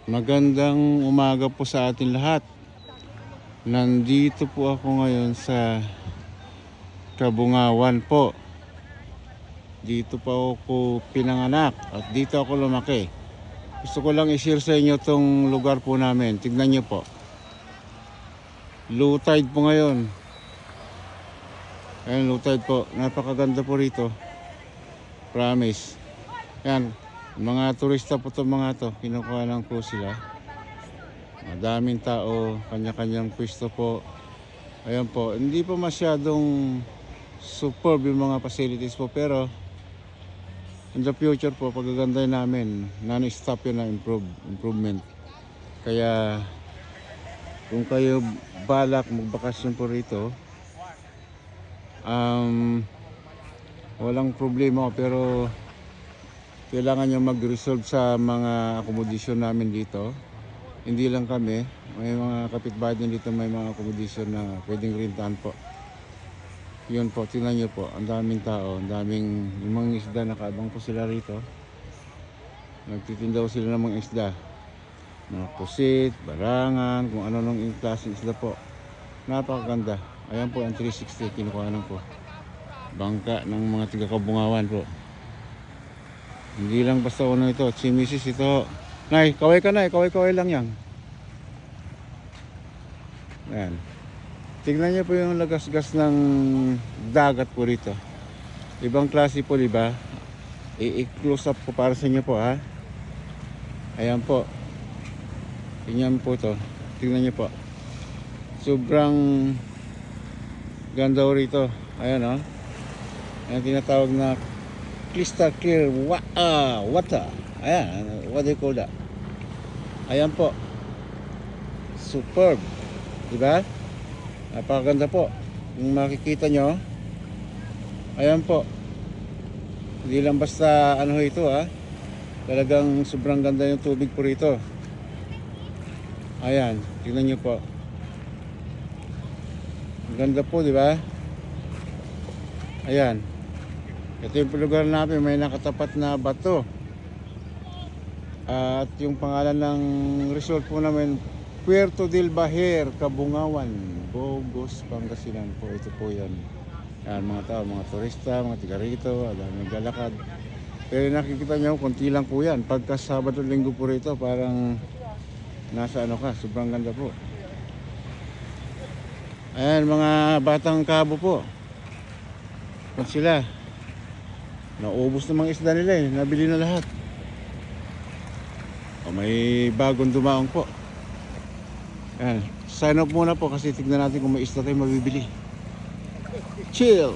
Magandang umaga po sa atin lahat. Nandito po ako ngayon sa Kabungawan po. Dito po ako pinanganak at dito ako lumaki. Gusto ko lang i-share sa inyo tong lugar po namin. Tignan nyo po. Low tide po ngayon. Ayan, low tide po. Napakaganda po rito. Promise. Yan. Mga turista po itong mga to, kinukuha lang po sila. Madaming tao, kanya-kanyang pwesto po. Ayan po, hindi po masyadong superb yung mga facilities po, pero in the future po, pagagandahin namin, non-stop yun na improvement. Kaya kung kayo balak magbakasyon po rito, walang problema, pero kailangan nyo mag-resolve sa mga accommodation namin dito. Hindi lang kami, may mga kapitbahay din dito, may mga accommodation na pwedeng rintahan po. Yun po, tingnan nyo po, ang daming tao, ang daming mga isda, nakaabang po sila rito. Nagtitindaw sila ng mga isda, mga pusit, barangan, kung ano nung klaseng isda po. Napakaganda. Ayan po ang 360, kinukuha lang po. Bangka ng mga taga-Kabungawan po. Hindi lang basta ano ito, chimisis ito. Nay, kaway ka na, kaway lang yan. Ayan. Tignan niyo po yung lagas-gas ng dagat po rito. Ibang klase po, di ba? I-close up po para sa inyo po, ha. Ayan po. Tingnan po to. Tignan niyo po. Sobrang ganda po rito. Ayan, oh. Ayan tinatawag na crystal clear water. Ayan, what do you call that? Ayan po. Superb. Diba? Napakaganda po. Kung makikita nyo, ayan po. Hindi lang basta ano ito, ha. Talagang sobrang ganda yung tubig po rito. Ayan, tingnan nyo po. Ang ganda po, diba? Ayan. Ito yung lugar namin, may nakatapat na bato. At yung pangalan ng resort po namin, Puerto del Baher, Kabungawan, Bogos, Pangasinan po. Ito po yan. Yan, mga tao, mga turista, mga tiga rito, naglalakad. Pero nakikita nyo, konti lang po yan. Pagka Sabado Linggo po rito, parang nasa ano ka, sobrang ganda po. Ayan, mga batang Kabo po. Kung sila, naubos na mga isda nila eh. Nabili na lahat. O, may bagong dumaong po. Ayan. Sign up muna po kasi tignan natin kung may isda tayo mabibili. Chill!